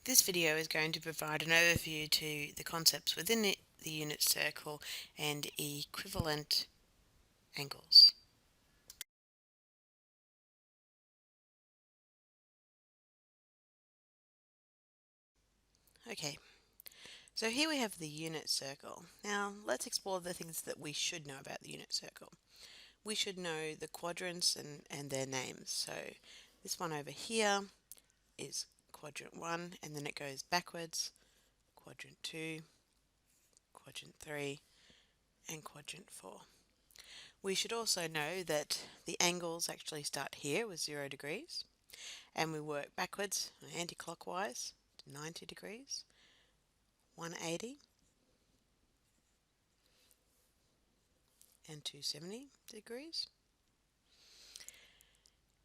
This video is going to provide an overview to the concepts within the unit circle and equivalent angles. Okay, so here we have the unit circle. Now let's explore the things that we should know about the unit circle. We should know the quadrants and their names. So this one over here is quadrant 1, and then it goes backwards, quadrant 2, quadrant 3, and quadrant 4. We should also know that the angles actually start here with 0 degrees, and we work backwards anti-clockwise to 90 degrees, 180, and 270 degrees.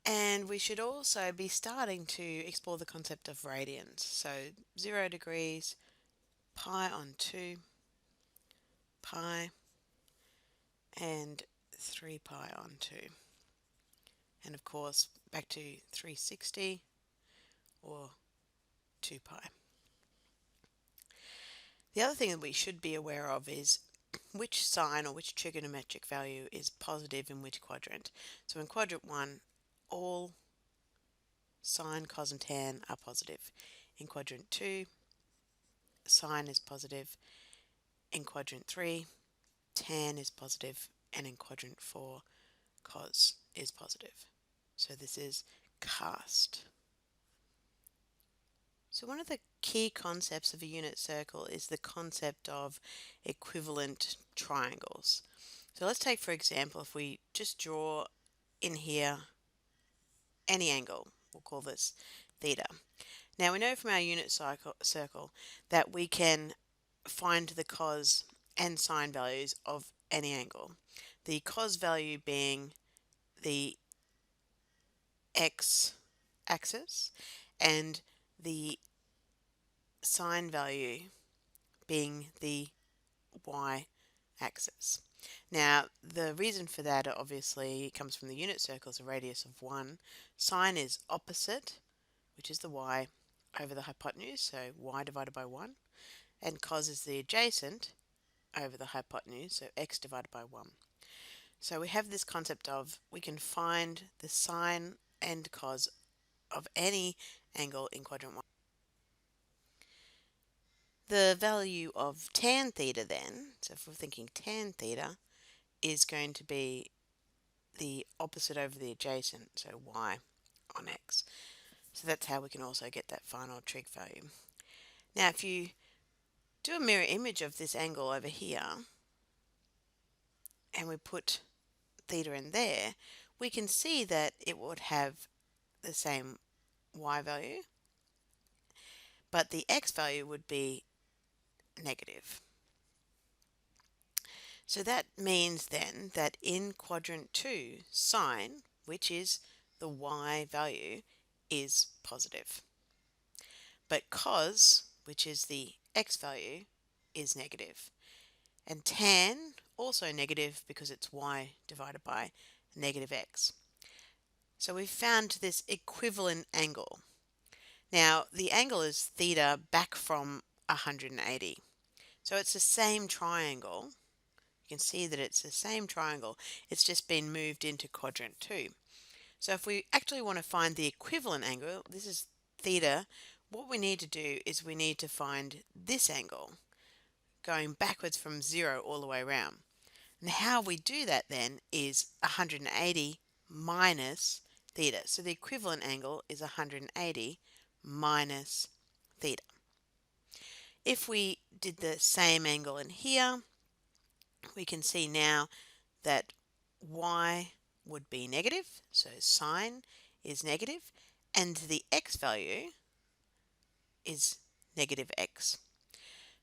And we should also be starting to explore the concept of radians. So 0 degrees, pi on 2, pi, and 3 pi on 2. And of course, back to 360 or 2 pi. The other thing that we should be aware of is which sign or which trigonometric value is positive in which quadrant. So in quadrant 1, all sine, cos and tan are positive. In quadrant 2, sine is positive. In quadrant 3, tan is positive. And in quadrant 4, cos is positive. So this is cast. So one of the key concepts of a unit circle is the concept of equivalent triangles. So let's take, for example, if we just draw in here any angle, we'll call this theta. Now we know from our unit circle that we can find the cos and sine values of any angle. The cos value being the x-axis and the sine value being the y-axis. Now, the reason for that obviously comes from the unit circle's a radius of 1. Sine is opposite, which is the y, over the hypotenuse, so y divided by 1. And cos is the adjacent over the hypotenuse, so x divided by 1. So we have this concept of we can find the sine and cos of any angle in quadrant 1. The value of tan theta then, so if we're thinking tan theta, is going to be the opposite over the adjacent, so y on x. So that's how we can also get that final trig value. Now if you do a mirror image of this angle over here, and we put theta in there, we can see that it would have the same y value, but the x value would be negative. So that means then that in quadrant 2, sine, which is the y value, is positive. But cos, which is the x value, is negative. And tan, also negative because it's y divided by negative x. So we've found this equivalent angle. Now, the angle is theta back from 180. So it's the same triangle. You can see that it's the same triangle. It's just been moved into quadrant 2. So if we actually want to find the equivalent angle, this is theta, what we need to do is we need to find this angle going backwards from 0 all the way around. And how we do that then is 180 minus theta. So the equivalent angle is 180 minus theta. If we did the same angle in here, we can see now that y would be negative, so sine is negative, and the x value is negative x.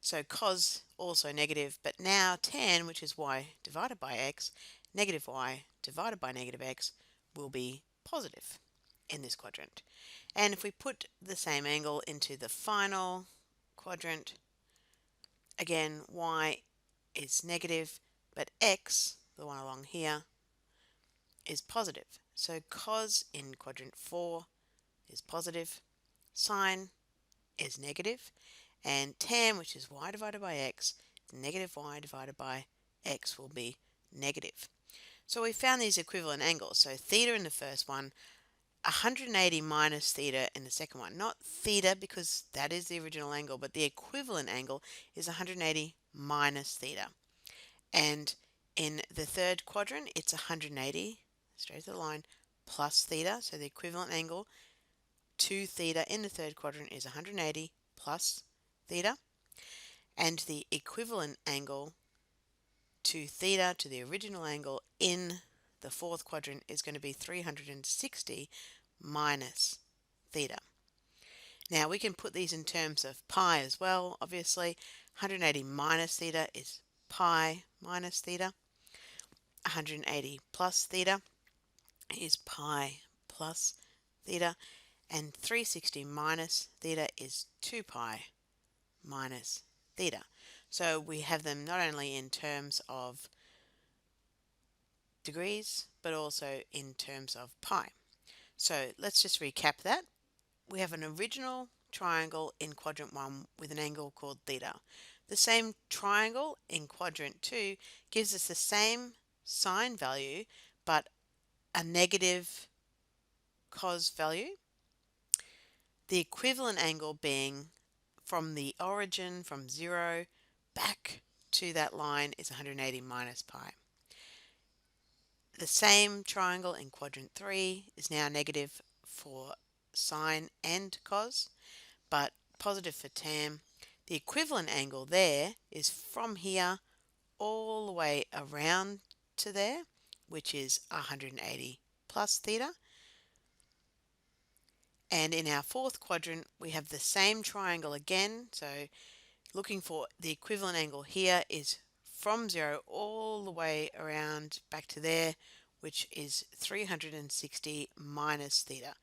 So cos also negative, but now tan, which is y divided by x, negative y divided by negative x, will be positive in this quadrant. And if we put the same angle into the final quadrant, again y is negative, but x, the one along here, is positive. So cos in quadrant 4 is positive, sine is negative, and tan, which is y divided by x, negative y divided by x will be negative. So we found these equivalent angles. So theta in the first one, 180 minus theta in the second one. Not theta because that is the original angle, but the equivalent angle is 180 minus theta. And in the third quadrant, it's 180, straight to the line, plus theta. So the equivalent angle to theta in the third quadrant is 180 plus theta. And the equivalent angle to theta, to the original angle in the fourth quadrant, is going to be 360 minus theta. Now we can put these in terms of pi as well. Obviously, 180 minus theta is pi minus theta. 180 plus theta is pi plus theta. And 360 minus theta is 2 pi minus theta. So we have them not only in terms of degrees, but also in terms of pi. So let's just recap that. We have an original triangle in quadrant 1 with an angle called theta. The same triangle in quadrant 2 gives us the same sine value, but a negative cos value. The equivalent angle being from the origin, from 0 back to that line, is 180 minus pi. The same triangle in quadrant 3 is now negative for sine and cos, but positive for tan. The equivalent angle there is from here all the way around to there, which is 180 plus theta. And in our fourth quadrant, we have the same triangle again. So looking for the equivalent angle here is from 0 all the way around back to there, which is 360 minus theta.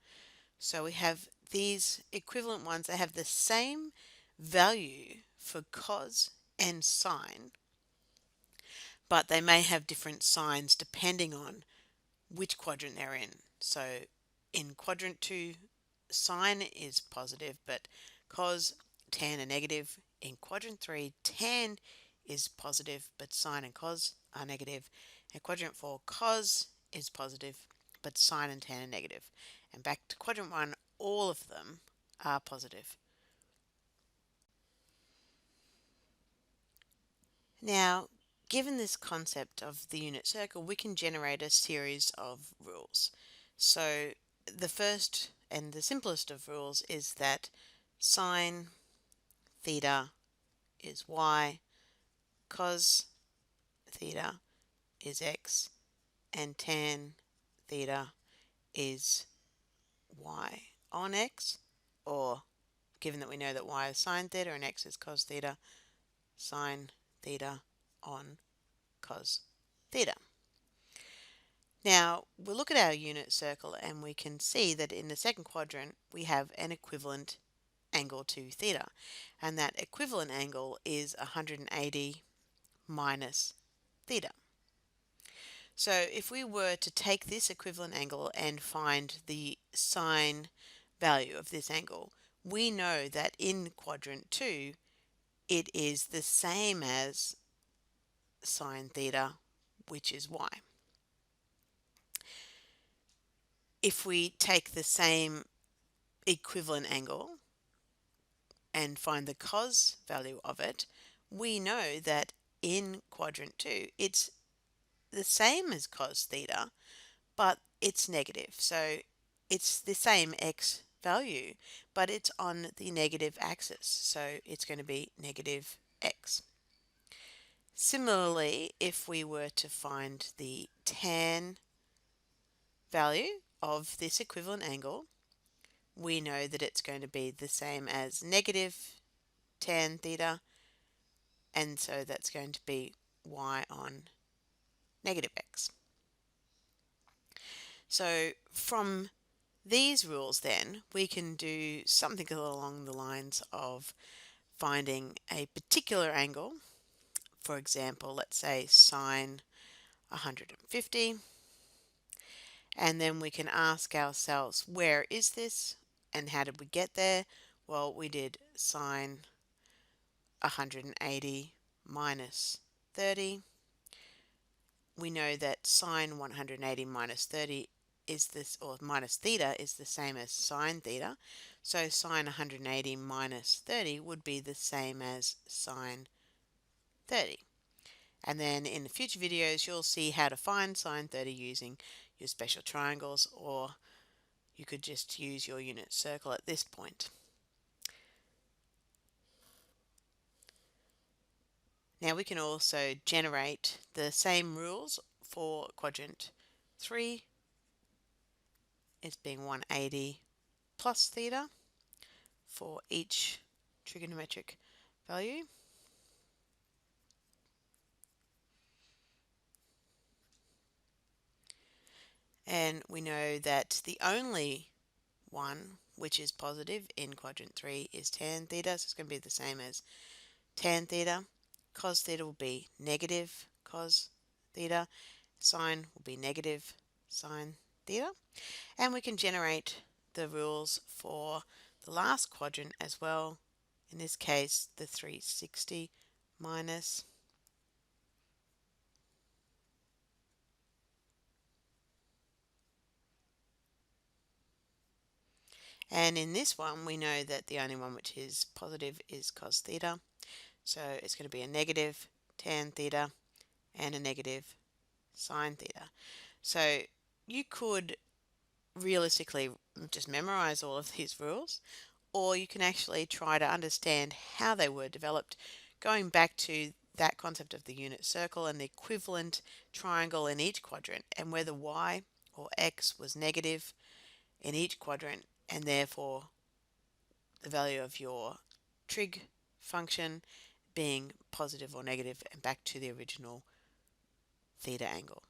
So we have these equivalent ones. They have the same value for cos and sine, but they may have different signs depending on which quadrant they're in. So in quadrant 2, sine is positive, but cos, tan are negative. In quadrant 3, tan is positive, but sine and cos are negative. In quadrant 4, cos is positive, but sine and tan are negative. And back to quadrant 1, all of them are positive. Now, given this concept of the unit circle, we can generate a series of rules. So the first and the simplest of rules is that sine theta is y, cos theta is x, and tan theta is y on x, or given that we know that y is sine theta and x is cos theta, sine theta on cos theta. Now we'll look at our unit circle and we can see that in the second quadrant we have an equivalent angle to theta, and that equivalent angle is 180 minus theta. So if we were to take this equivalent angle and find the sine value of this angle, we know that in quadrant 2 it is the same as sine theta, which is y. If we take the same equivalent angle and find the cos value of it, we know that in quadrant 2 it's the same as cos theta, but it's negative. So it's the same x value, but it's on the negative axis. So it's going to be negative x. Similarly, if we were to find the tan value of this equivalent angle, we know that it's going to be the same as negative tan theta, and so that's going to be y on negative x. So from these rules then, we can do something along the lines of finding a particular angle. For example, let's say sine 150, and then we can ask ourselves, where is this and how did we get there? Well, we did sine 180 minus 30. We know that sine 180 minus 30 is this, or minus theta is the same as sine theta. So sine 180 minus 30 would be the same as sine 30. And then in the future videos, you'll see how to find sine 30 using your special triangles, or you could just use your unit circle at this point. Now we can also generate the same rules for quadrant 3 as being 180 plus theta for each trigonometric value. And we know that the only one which is positive in quadrant 3 is tan theta, so it's going to be the same as tan theta. Cos theta will be negative cos theta. Sine will be negative sine theta. And we can generate the rules for the last quadrant as well. In this case, the 360 minus. And in this one, we know that the only one which is positive is cos theta. So it's going to be a negative tan theta and a negative sine theta. So you could realistically just memorize all of these rules, or you can actually try to understand how they were developed, going back to that concept of the unit circle and the equivalent triangle in each quadrant, and whether y or x was negative in each quadrant, and therefore the value of your trig function being positive or negative, and back to the original theta angle.